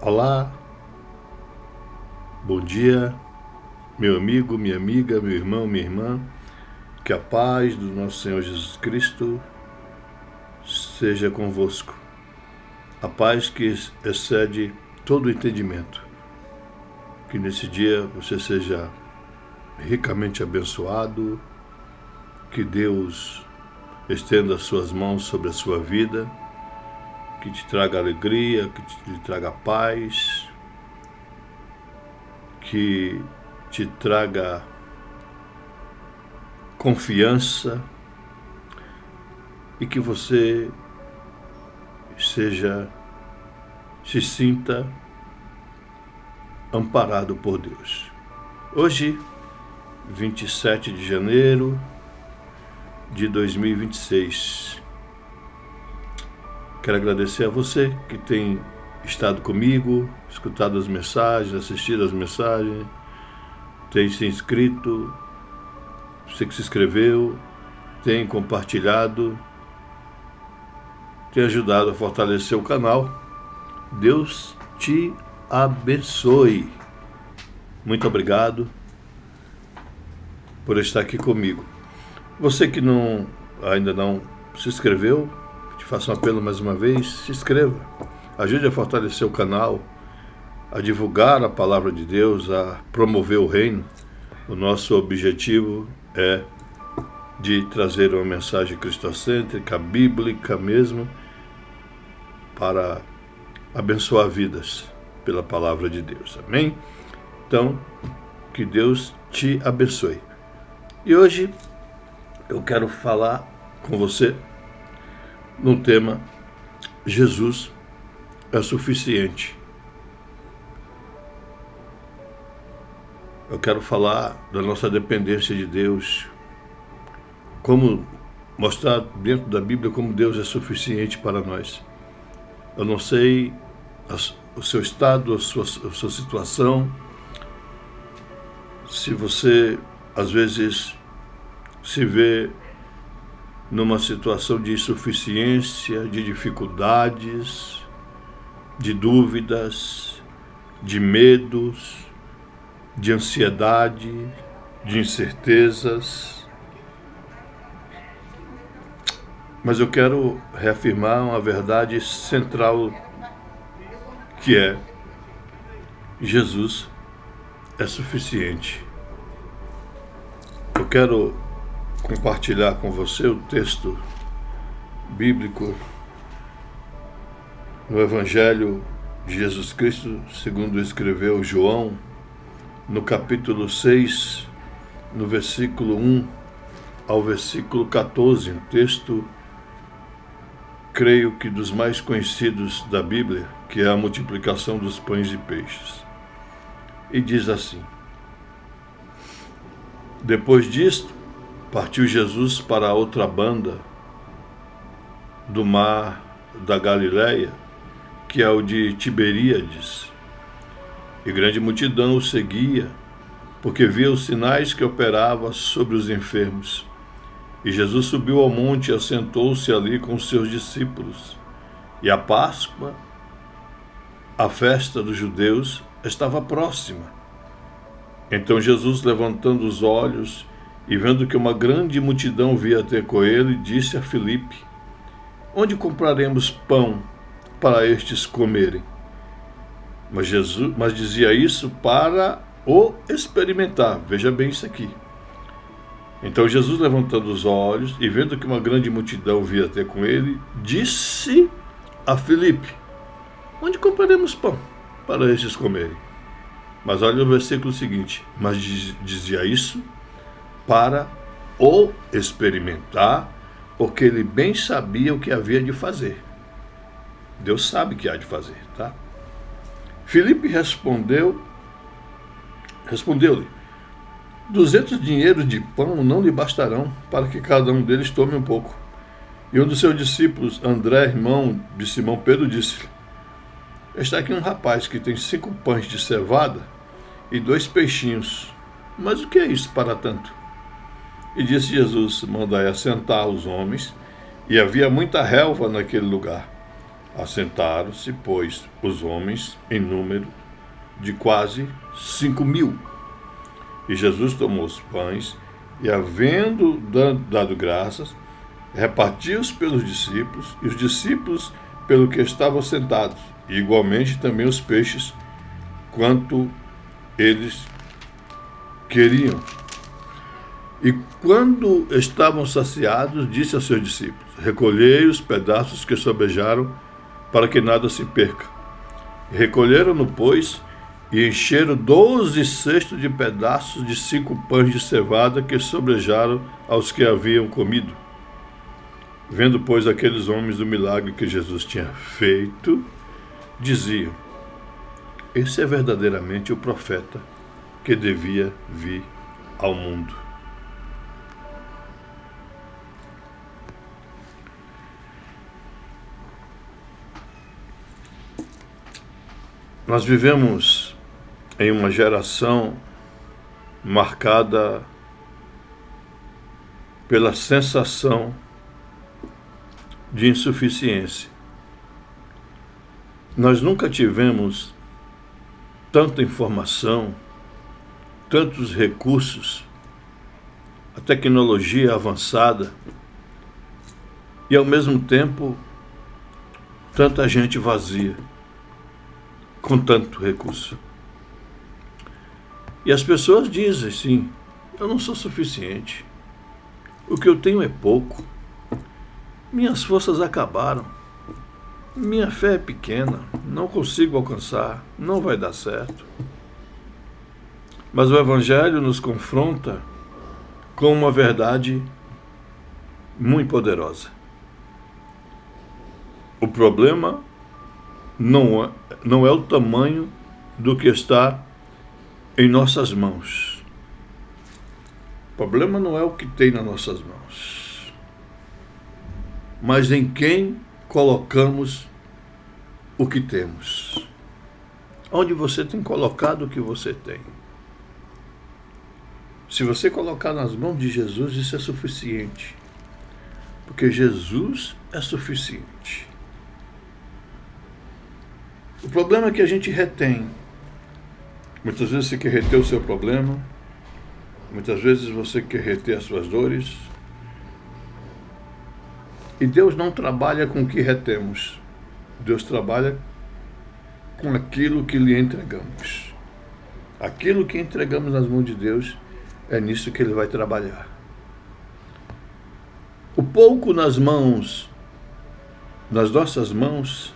Olá, bom dia, meu amigo, minha amiga, meu irmão, minha irmã. Que a paz do nosso Senhor Jesus Cristo seja convosco. A paz que excede todo o entendimento. Que nesse dia você seja ricamente abençoado. Que Deus estenda as suas mãos sobre a sua vida. Que te traga alegria, que te traga paz. Que te traga confiança e que você se sinta amparado por Deus. Hoje, 27 de janeiro de 2026. Quero agradecer a você que tem estado comigo, escutado as mensagens, assistido as mensagens, tem se inscrito, você que se inscreveu, tem compartilhado, tem ajudado a fortalecer o canal. Deus te abençoe. Muito obrigado por estar aqui comigo. Você que ainda não se inscreveu, te faço um apelo mais uma vez, se inscreva. Ajude a fortalecer o canal, a divulgar a palavra de Deus, a promover o reino. O nosso objetivo é de trazer uma mensagem cristocêntrica, bíblica mesmo, para abençoar vidas pela palavra de Deus. Amém? Então, que Deus te abençoe. E hoje eu quero falar com você no tema Jesus é suficiente. Eu quero falar da nossa dependência de Deus, como mostrar dentro da Bíblia como Deus é suficiente para nós. Eu não sei o seu estado, a sua situação, se você às vezes se vê numa situação de insuficiência, de dificuldades, de dúvidas, de medos, de ansiedade, de incertezas. Mas eu quero reafirmar uma verdade central, que é: Jesus é suficiente. Eu quero compartilhar com você o texto bíblico no Evangelho de Jesus Cristo, segundo escreveu João, no capítulo 6, no versículo 1 ao versículo 14, um texto, creio que dos mais conhecidos da Bíblia, que é a multiplicação dos pães e peixes. E diz assim: Depois disto, partiu Jesus para a outra banda do mar da Galileia, que é o de Tiberíades, e grande multidão o seguia, porque via os sinais que operava sobre os enfermos. E Jesus subiu ao monte e assentou-se ali com os seus discípulos. E a Páscoa, a festa dos judeus, estava próxima. Então Jesus, levantando os olhos e vendo que uma grande multidão vinha ter com ele, disse a Filipe: Onde compraremos pão para estes comerem? Mas dizia isso para o experimentar. Veja bem isso aqui. Então Jesus, levantando os olhos e vendo que uma grande multidão vinha ter com ele, disse a Filipe: Onde compraremos pão para estes comerem? Mas olha o versículo seguinte: Mas dizia isso para o experimentar, porque ele bem sabia o que havia de fazer. Deus sabe o que há de fazer, tá? Filipe respondeu-lhe: 200 dinheiros de pão não lhe bastarão para que cada um deles tome um pouco. E um dos seus discípulos, André, irmão de Simão Pedro, disse-lhe: Está aqui um rapaz que tem 5 pães de cevada e 2 peixinhos. Mas o que é isso para tanto? E disse Jesus: Mandai assentar os homens. E havia muita relva naquele lugar. Assentaram-se, pois, os homens em número de quase 5.000. E Jesus tomou os pães e, havendo dado graças, repartiu-os pelos discípulos, e os discípulos pelo que estavam sentados, e igualmente também os peixes, quanto eles queriam. E quando estavam saciados, disse aos seus discípulos: recolhei os pedaços que sobrejaram, para que nada se perca. E recolheram-no, pois, e encheram 12 cestos de pedaços de 5 pães de cevada que sobrejaram aos que haviam comido. Vendo, pois, aqueles homens do milagre que Jesus tinha feito, diziam: esse é verdadeiramente o profeta que devia vir ao mundo. Nós vivemos em uma geração marcada pela sensação de insuficiência. Nós nunca tivemos tanta informação, tantos recursos, a tecnologia avançada e, ao mesmo tempo, tanta gente vazia, com tanto recurso. E as pessoas dizem assim: eu não sou suficiente, o que eu tenho é pouco, minhas forças acabaram, minha fé é pequena, não consigo alcançar, não vai dar certo. Mas o Evangelho nos confronta com uma verdade muito poderosa. O problema não é o tamanho do que está em nossas mãos. O problema não é o que tem nas nossas mãos, mas em quem colocamos o que temos. Onde você tem colocado o que você tem. Se você colocar nas mãos de Jesus, isso é suficiente. Porque Jesus é suficiente. O problema é que a gente retém. Muitas vezes você quer reter o seu problema, muitas vezes você quer reter as suas dores. E Deus não trabalha com o que retemos. Deus trabalha com aquilo que lhe entregamos. Aquilo que entregamos nas mãos de Deus, é nisso que Ele vai trabalhar. O pouco nas nossas mãos,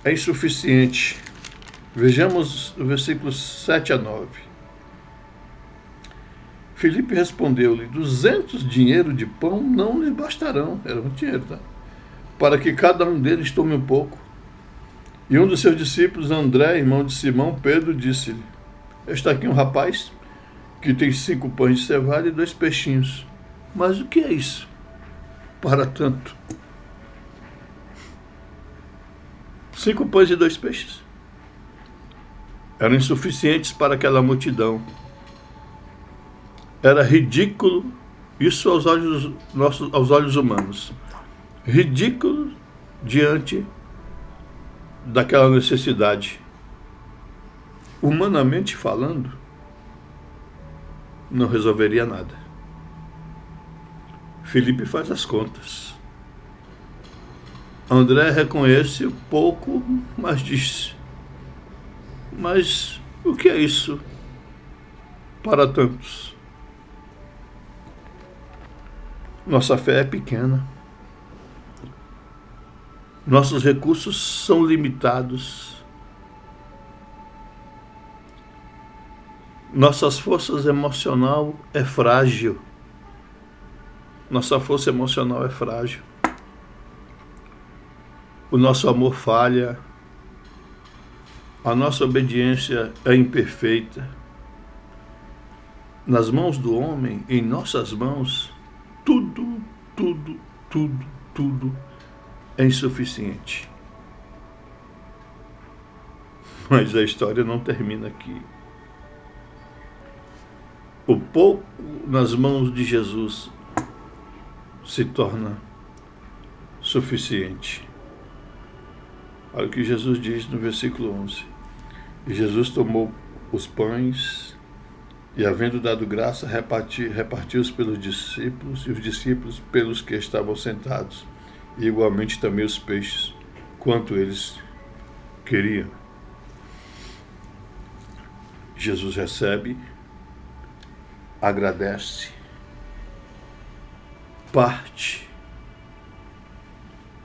é insuficiente. Vejamos o versículos 7 a 9. Filipe respondeu-lhe: 200 dinheiros de pão não lhe bastarão. Era muito dinheiro, tá? Para que cada um deles tome um pouco. E um dos seus discípulos, André, irmão de Simão, Pedro, disse-lhe: está aqui um rapaz que tem 5 pães de cevada e 2 peixinhos. Mas o que é isso para tanto? 5 pães e 2 peixes. Eram insuficientes para aquela multidão. Era ridículo, isso aos olhos humanos. Ridículo diante daquela necessidade. Humanamente falando, não resolveria nada. Filipe faz as contas. André reconhece pouco, mas diz: mas o que é isso para tantos? Nossa fé é pequena. Nossos recursos são limitados. Nossas forças emocional é frágil. Nossa força emocional é frágil. O nosso amor falha. A nossa obediência é imperfeita. Nas mãos do homem, em nossas mãos, tudo é insuficiente. Mas a história não termina aqui. O pouco nas mãos de Jesus se torna suficiente. Olha o que Jesus diz no versículo 11. E Jesus tomou os pães e, havendo dado graça, repartiu-os pelos discípulos, e os discípulos pelos que estavam sentados, e igualmente também os peixes, quanto eles queriam. Jesus recebe, agradece, parte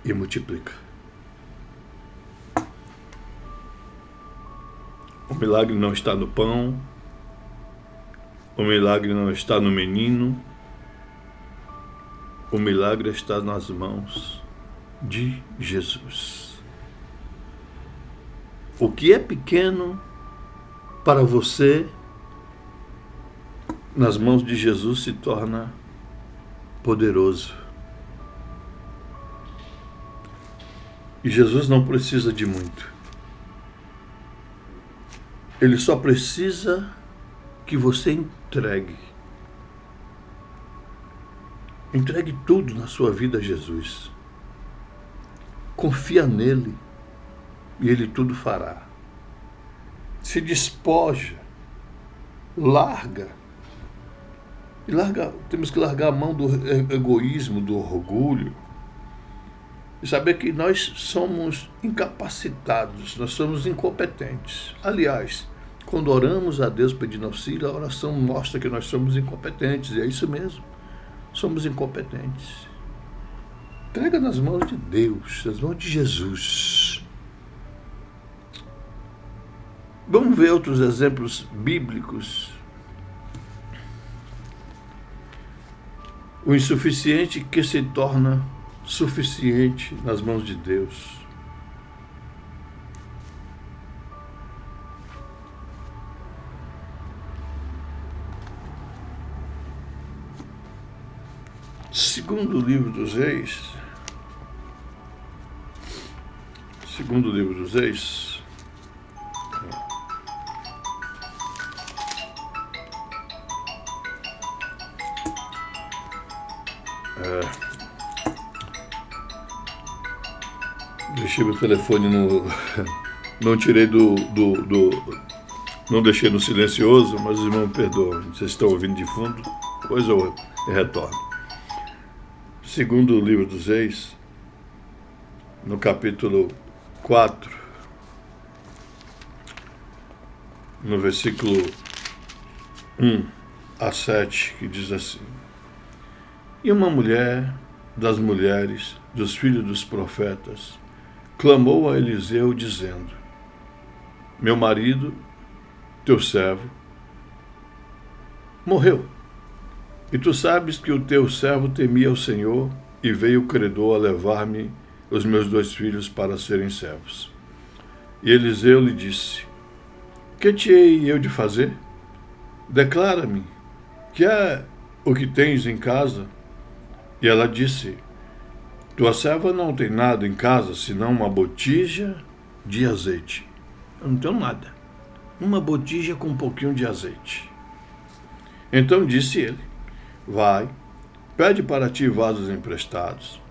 e multiplica. O milagre não está no pão, o milagre não está no menino, o milagre está nas mãos de Jesus. O que é pequeno para você, nas mãos de Jesus se torna poderoso. E Jesus não precisa de muito. Ele só precisa que você entregue. Entregue tudo na sua vida a Jesus. Confia nele e ele tudo fará. Se despoja, larga. Temos que largar a mão do egoísmo, do orgulho. E saber que nós somos incapacitados, nós somos incompetentes. Aliás, quando oramos a Deus pedindo auxílio, a oração mostra que nós somos incompetentes. E é isso mesmo, somos incompetentes. Entrega nas mãos de Deus, nas mãos de Jesus. Vamos ver outros exemplos bíblicos. O insuficiente que se torna suficiente nas mãos de Deus. Segundo livro dos Reis, deixei meu telefone não tirei não deixei no silencioso, mas os irmãos me perdoam. Vocês estão ouvindo de fundo? Pois eu retorno. Segundo o livro dos Reis, no capítulo 4, no versículo 1 a 7, que diz assim: E uma mulher das mulheres dos filhos dos profetas clamou a Eliseu, dizendo: Meu marido, teu servo, morreu. E tu sabes que o teu servo temia o Senhor, e veio o credor a levar-me os meus 2 filhos para serem servos. E Eliseu lhe disse: Que te hei eu de fazer? Declara-me, que é o que tens em casa? E ela disse: Tua serva não tem nada em casa, senão uma botija de azeite. Eu não tenho nada. Uma botija com um pouquinho de azeite. Então disse ele: Vai, pede para ti vasos emprestados,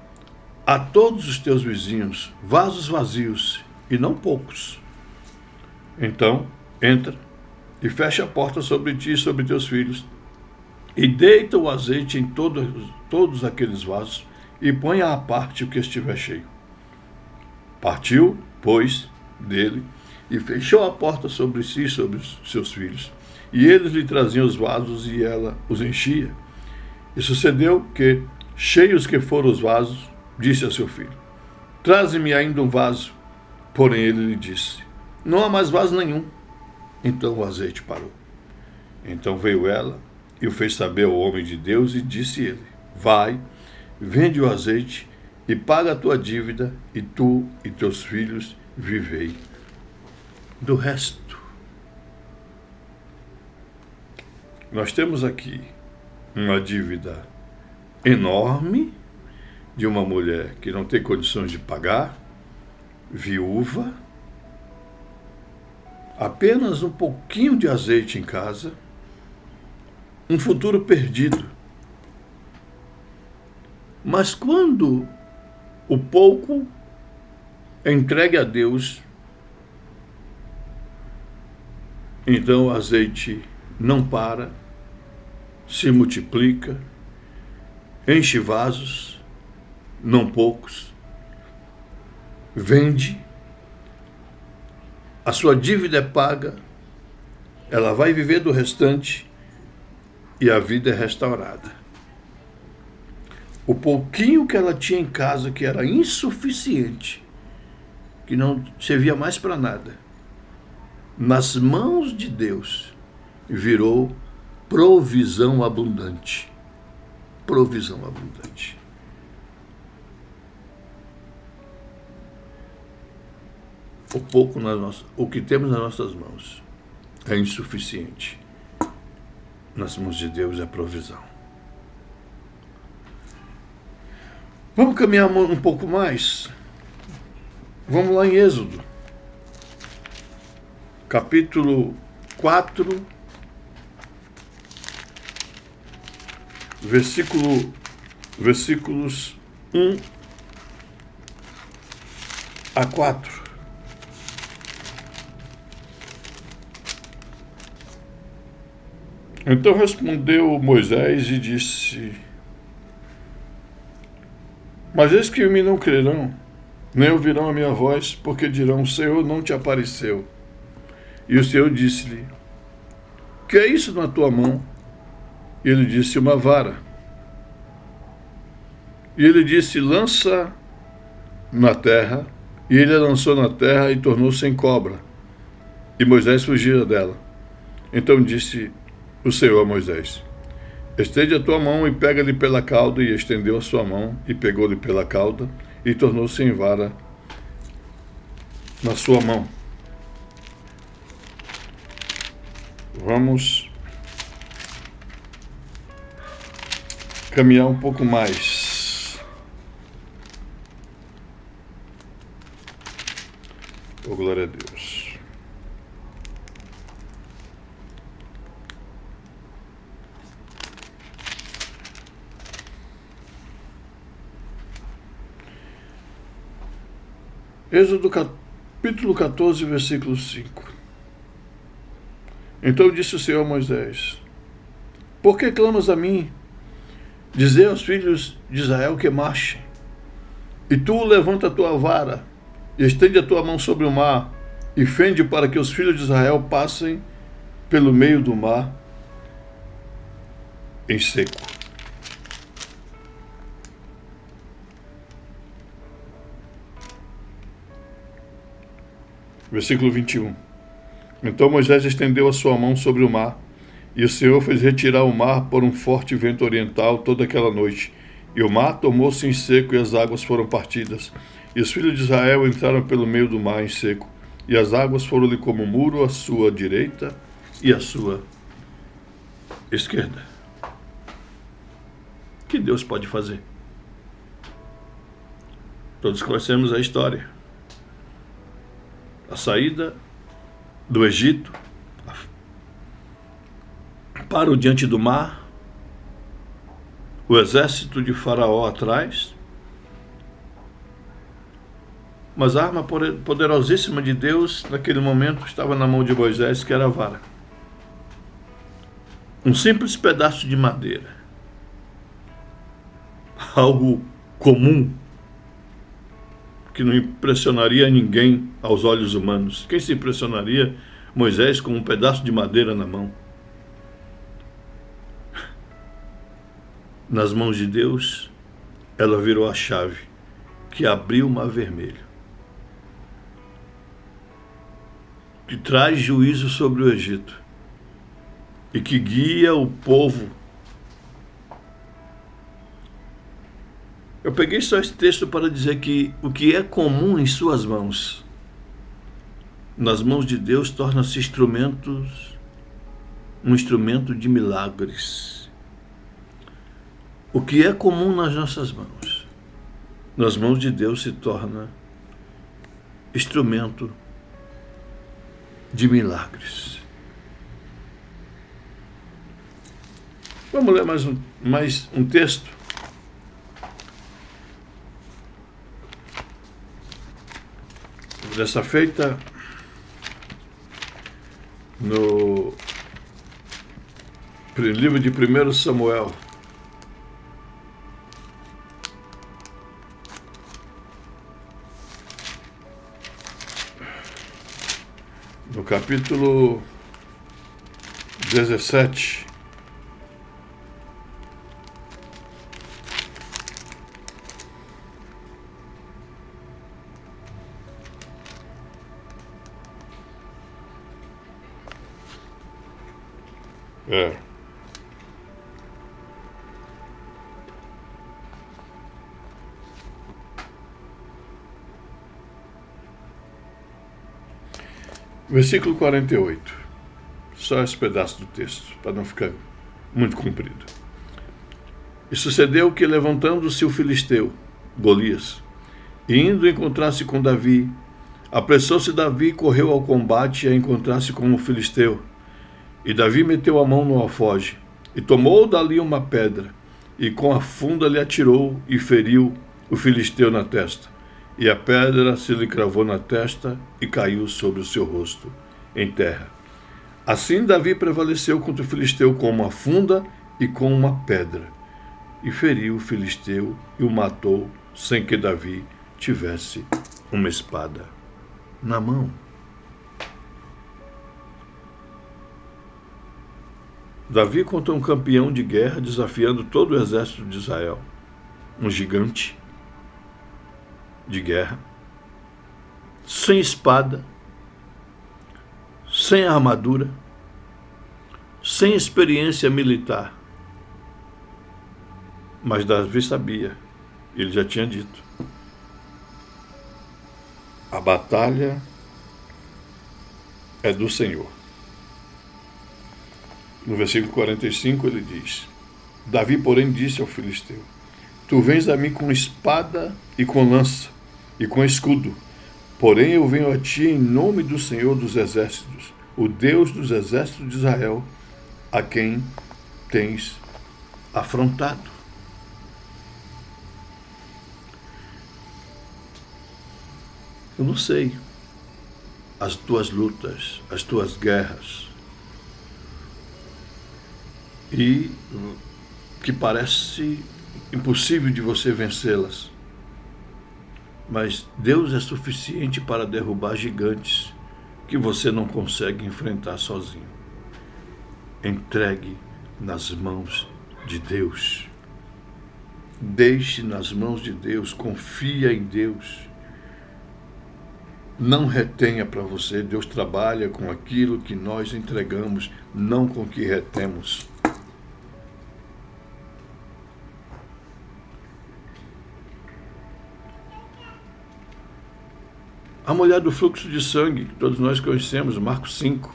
a todos os teus vizinhos, vasos vazios, e não poucos. Então, entra e fecha a porta sobre ti e sobre teus filhos, e deita o azeite em todos aqueles vasos, e põe à parte o que estiver cheio. Partiu, pois, dele, e fechou a porta sobre si e sobre os seus filhos. E eles lhe traziam os vasos, e ela os enchia. E sucedeu que, cheios que foram os vasos, disse a seu filho: Traze-me ainda um vaso. Porém ele lhe disse: Não há mais vaso nenhum. Então o azeite parou. Então veio ela e o fez saber ao homem de Deus, e disse ele: Vai, vende o azeite e paga a tua dívida, e tu e teus filhos vivei do resto. Nós temos aqui uma dívida enorme de uma mulher que não tem condições de pagar, viúva, apenas um pouquinho de azeite em casa, um futuro perdido. Mas quando o pouco entregue a Deus, então o azeite não para, se multiplica, enche vasos, não poucos, vende, a sua dívida é paga, ela vai viver do restante e a vida é restaurada. O pouquinho que ela tinha em casa, que era insuficiente, que não servia mais para nada, nas mãos de Deus, virou provisão abundante. Provisão abundante. O que temos nas nossas mãos é insuficiente. Nas mãos de Deus é provisão. Vamos caminhar um pouco mais? Vamos lá em Êxodo, capítulo 4, versículos 1 a 4. Então respondeu Moisés e disse: mas eis que me não crerão, nem ouvirão a minha voz, porque dirão: o Senhor não te apareceu. E o Senhor disse-lhe: que é isso na tua mão? E ele disse: uma vara. E ele disse: lança na terra. E ele a lançou na terra e tornou-se em cobra. E Moisés fugia dela. Então disse o Senhor a Moisés: estende a tua mão e pega-lhe pela cauda. E estendeu a sua mão e pegou-lhe pela cauda e tornou-se em vara na sua mão. Vamos caminhar um pouco mais. Oh, glória a Deus. Êxodo capítulo 14, versículo 5. Então disse o Senhor a Moisés: por que clamas a mim? Dizei aos filhos de Israel que marchem. E tu levanta a tua vara, e estende a tua mão sobre o mar, e fende para que os filhos de Israel passem pelo meio do mar em seco. Versículo 21. Então Moisés estendeu a sua mão sobre o mar, e o Senhor fez retirar o mar por um forte vento oriental toda aquela noite. E o mar tornou-se em seco, e as águas foram partidas. E os filhos de Israel entraram pelo meio do mar em seco, e as águas foram-lhe como muro à sua direita e à sua esquerda. O que Deus pode fazer? Todos conhecemos a história. A saída do Egito, parou diante do mar, o exército de Faraó atrás, mas a arma poderosíssima de Deus naquele momento estava na mão de Moisés, que era a vara. Um simples pedaço de madeira, algo comum, que não impressionaria ninguém aos olhos humanos. Quem se impressionaria? Moisés com um pedaço de madeira na mão. Nas mãos de Deus, ela virou a chave que abriu o Mar Vermelho, que traz juízo sobre o Egito e que guia o povo. Eu peguei só esse texto para dizer que o que é comum em suas mãos, nas mãos de Deus, torna-se um instrumento de milagres. O que é comum nas nossas mãos, nas mãos de Deus se torna instrumento de milagres. Vamos ler mais um texto. Dessa feita, no livro de 1 Samuel, no capítulo 17, versículo 48. Só esse pedaço do texto, para não ficar muito comprido. E sucedeu que, levantando-se o filisteu, Golias, e indo encontrar-se com Davi, apressou-se Davi e correu ao combate a encontrar-se com o filisteu. E Davi meteu a mão no alfoge, e tomou dali uma pedra, e com a funda lhe atirou e feriu o filisteu na testa. E a pedra se lhe cravou na testa e caiu sobre o seu rosto, em terra. Assim Davi prevaleceu contra o filisteu com uma funda e com uma pedra, e feriu o filisteu e o matou, sem que Davi tivesse uma espada na mão. Davi contra um campeão de guerra desafiando todo o exército de Israel, um gigante de guerra, sem espada, sem armadura, sem experiência militar. Mas Davi sabia, ele já tinha dito, a batalha é do Senhor. No versículo 45 ele diz: Davi, porém, disse ao filisteu: Tu vens a mim com espada e com lança e com escudo, porém eu venho a ti em nome do Senhor dos exércitos, o Deus dos exércitos de Israel, a quem tens afrontado. Eu não sei as tuas lutas, as tuas guerras, e que parece impossível de você vencê-las. Mas Deus é suficiente para derrubar gigantes que você não consegue enfrentar sozinho. Entregue nas mãos de Deus. Deixe nas mãos de Deus, confia em Deus. Não retenha para você, Deus trabalha com aquilo que nós entregamos, não com o que retemos. A mulher do fluxo de sangue, que todos nós conhecemos, Marcos 5,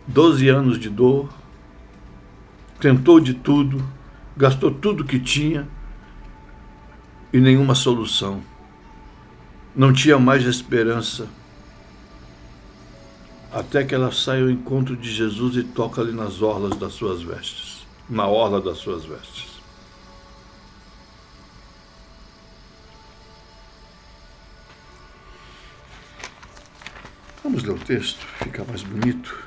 12 anos de dor, tentou de tudo, gastou tudo que tinha e nenhuma solução. Não tinha mais esperança, até que ela sai ao encontro de Jesus e toca ali nas orlas das suas vestes, na orla das suas vestes. Vamos ler o texto, fica mais bonito.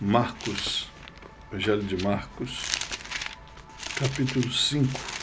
Marcos, Evangelho de Marcos, capítulo 5.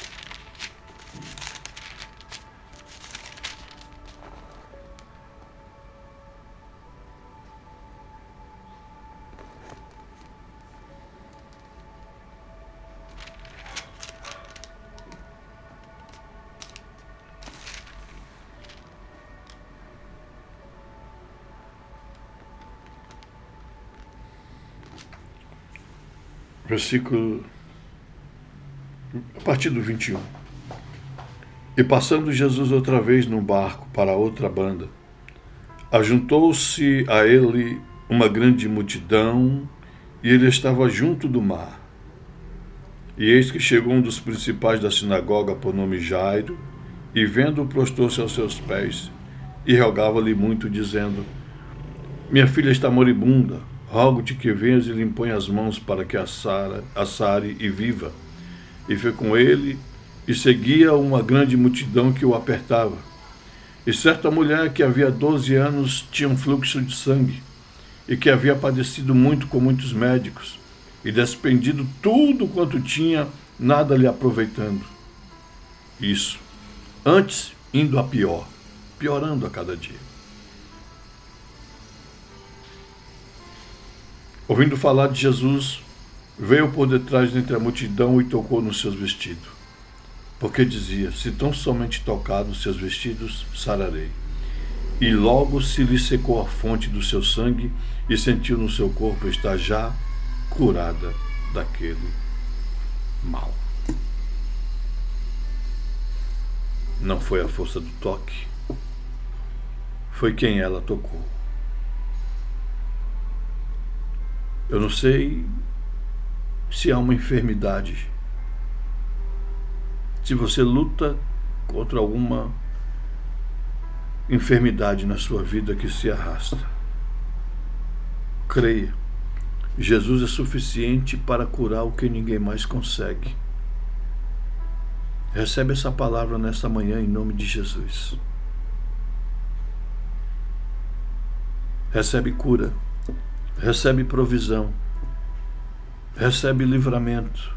Versículo, a partir do 21. E passando Jesus outra vez num barco para outra banda, ajuntou-se a ele uma grande multidão, e ele estava junto do mar. E eis que chegou um dos principais da sinagoga, por nome Jairo, e vendo-o, prostrou-se aos seus pés, e rogava-lhe muito, dizendo: Minha filha está moribunda, rogo-te que venhas e lhe impõe as mãos para que a sare e viva. E foi com ele e seguia uma grande multidão que o apertava. E certa mulher que havia 12 anos tinha um fluxo de sangue, e que havia padecido muito com muitos médicos, e despendido tudo quanto tinha, nada lhe aproveitando. Isso, antes indo a pior, piorando a cada dia. Ouvindo falar de Jesus, veio por detrás entre a multidão e tocou nos seus vestidos. Porque dizia, se tão somente tocar nos seus vestidos, sararei. E logo se lhe secou a fonte do seu sangue e sentiu no seu corpo estar já curada daquele mal. Não foi a força do toque, foi quem ela tocou. Eu não sei se há uma enfermidade, se você luta contra alguma enfermidade na sua vida que se arrasta. Creia, Jesus é suficiente para curar o que ninguém mais consegue. Recebe essa palavra nesta manhã em nome de Jesus. Recebe cura, recebe provisão, recebe livramento,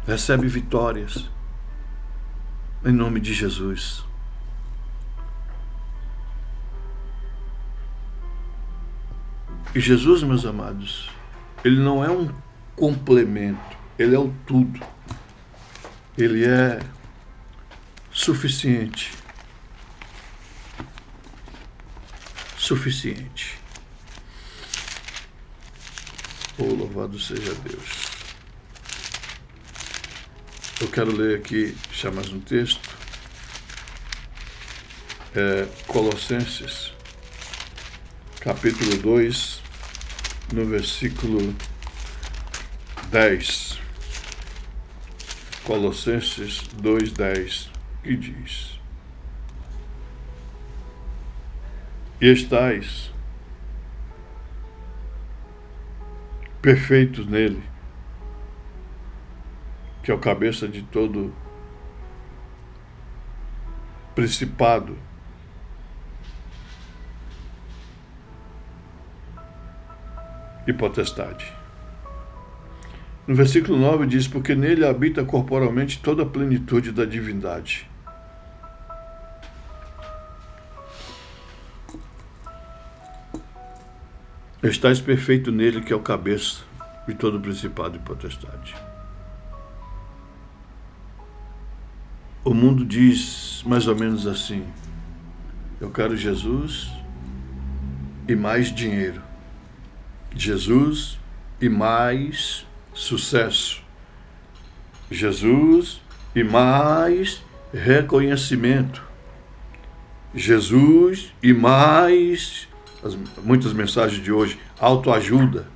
recebe vitórias, em nome de Jesus. E Jesus, meus amados, ele não é um complemento, ele é o tudo. Ele é suficiente. Suficiente. Oh, louvado seja Deus. Eu quero ler aqui, já mais um texto. Colossenses, capítulo 2, no versículo 10. Colossenses 2:10, que diz: E estais perfeitos nele, que é o cabeça de todo principado, e potestade. No versículo 9 diz, porque nele habita corporalmente toda a plenitude da divindade. Estais perfeito nele, que é o cabeça de todo principado e potestade. O mundo diz mais ou menos assim: eu quero Jesus e mais dinheiro. Jesus e mais sucesso. Jesus e mais reconhecimento. Jesus e mais, muitas mensagens de hoje, autoajuda.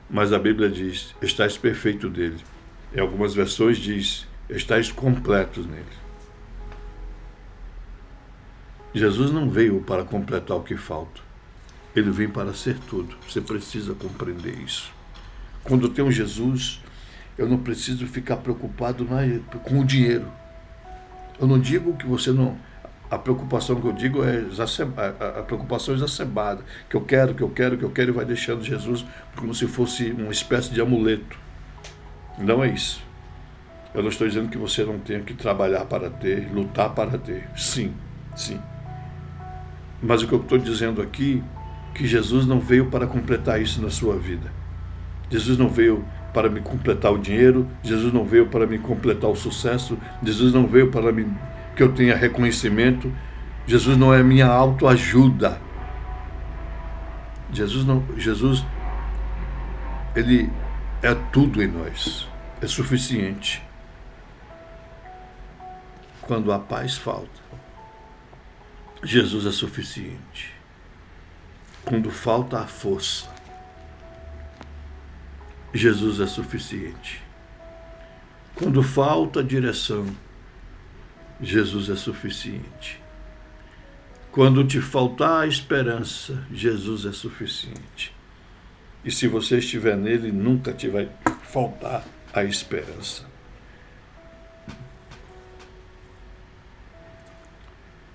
Mas a Bíblia diz, estais perfeito dele. Em algumas versões diz, estais completos nele. Jesus não veio para completar o que falta. Ele veio para ser tudo. Você precisa compreender isso. Quando eu tenho Jesus, eu não preciso ficar preocupado com o dinheiro. Eu não digo que você não... A preocupação que eu digo é a preocupação exacerbada. Que eu quero e vai deixando Jesus como se fosse uma espécie de amuleto. Não é isso. Eu não estou dizendo que você não tenha que trabalhar para ter, lutar para ter. Sim, sim. Mas o que eu estou dizendo aqui, que Jesus não veio para completar isso na sua vida. Jesus não veio para me completar o dinheiro, Jesus não veio para me completar o sucesso, Jesus não veio para que eu tenha reconhecimento, Jesus não é minha autoajuda. Jesus, ele é tudo em nós, é suficiente. Quando a paz falta, Jesus é suficiente. Quando falta a força, Jesus é suficiente. Quando falta a direção, Jesus é suficiente. Quando te faltar a esperança, Jesus é suficiente. E se você estiver nele, nunca te vai faltar a esperança.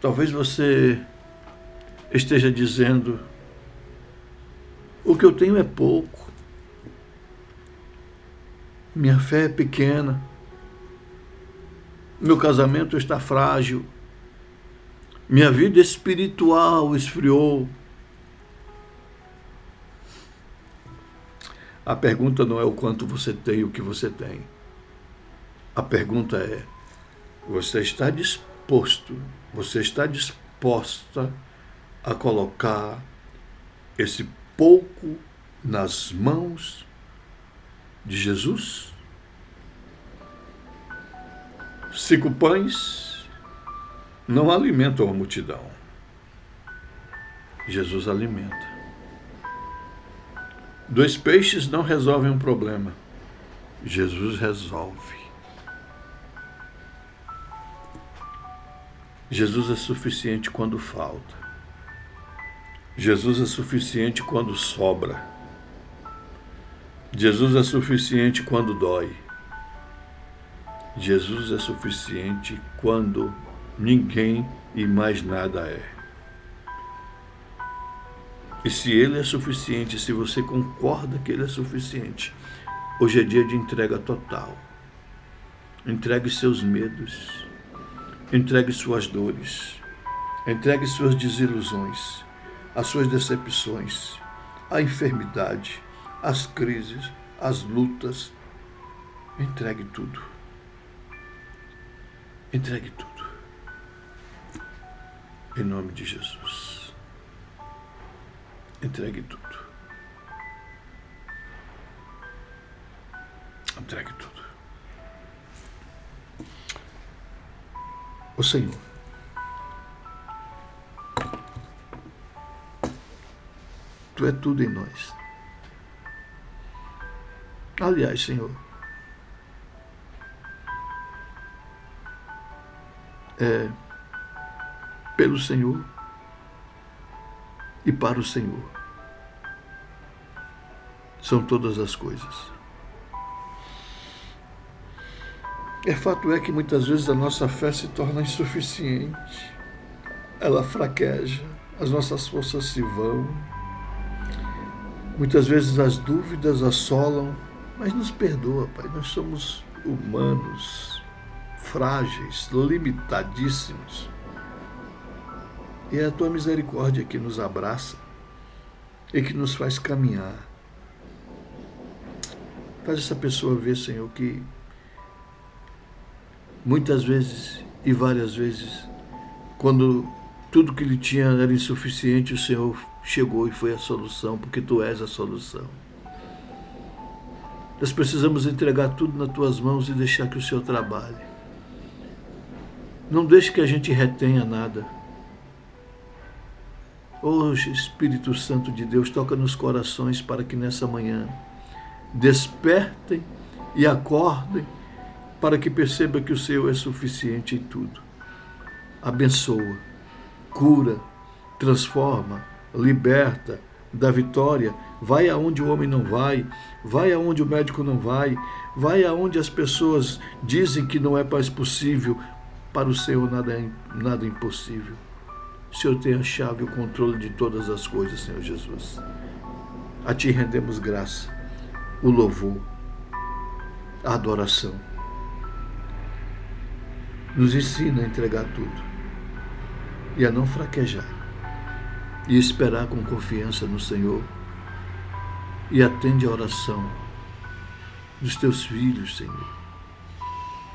Talvez você esteja dizendo: o que eu tenho é pouco, minha fé é pequena, meu casamento está frágil, minha vida espiritual esfriou. A pergunta não é o quanto você tem e o que você tem. A pergunta é: você está disposto, você está disposta a colocar esse pouco nas mãos de Jesus? 5 pães não alimentam a multidão. Jesus alimenta. 2 peixes não resolvem um problema. Jesus resolve. Jesus é suficiente quando falta. Jesus é suficiente quando sobra. Jesus é suficiente quando dói. Jesus é suficiente quando ninguém e mais nada é. E se Ele é suficiente, se você concorda que Ele é suficiente, hoje é dia de entrega total. Entregue seus medos, entregue suas dores, entregue suas desilusões, as suas decepções, a enfermidade, as crises, as lutas. Entregue tudo. Entregue tudo. Em nome de Jesus. Entregue tudo. Entregue tudo. O Senhor Tu é tudo em nós. Aliás, Senhor, pelo Senhor e para o Senhor são todas as coisas. Fato é que muitas vezes a nossa fé se torna insuficiente, ela fraqueja, as nossas forças se vão, muitas vezes as dúvidas assolam, mas nos perdoa, Pai, nós somos humanos, frágeis, limitadíssimos. E é a Tua misericórdia que nos abraça e que nos faz caminhar. Faz essa pessoa ver, Senhor, que muitas vezes e várias vezes, quando tudo que ele tinha era insuficiente, o Senhor chegou e foi a solução, porque Tu és a solução. Nós precisamos entregar tudo nas Tuas mãos e deixar que o Senhor trabalhe. Não deixe que a gente retenha nada. Hoje, Espírito Santo de Deus, toca nos corações para que nessa manhã despertem e acordem para que perceba que o Senhor é suficiente em tudo. Abençoa, cura, transforma, liberta, dá vitória. Vai aonde o homem não vai, vai aonde o médico não vai, vai aonde as pessoas dizem que não é mais possível. Para o Senhor nada é impossível. O Senhor tem a chave e o controle de todas as coisas, Senhor Jesus. A Ti rendemos graça, o louvor, a adoração. Nos ensina a entregar tudo e a não fraquejar e esperar com confiança no Senhor. E atende a oração dos Teus filhos, Senhor,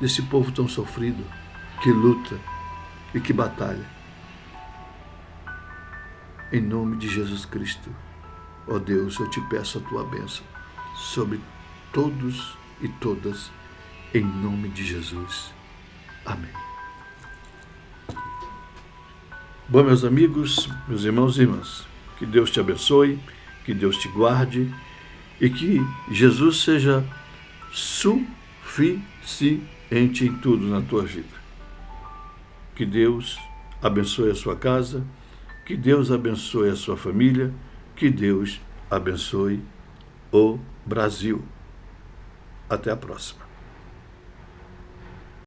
desse povo tão sofrido, que luta e que batalha. Em nome de Jesus Cristo, ó Deus, eu Te peço a Tua bênção sobre todos e todas, em nome de Jesus. Amém. Bom, meus amigos, meus irmãos e irmãs, que Deus te abençoe, que Deus te guarde e que Jesus seja suficiente em tudo na tua vida. Que Deus abençoe a sua casa, que Deus abençoe a sua família, que Deus abençoe o Brasil. Até a próxima.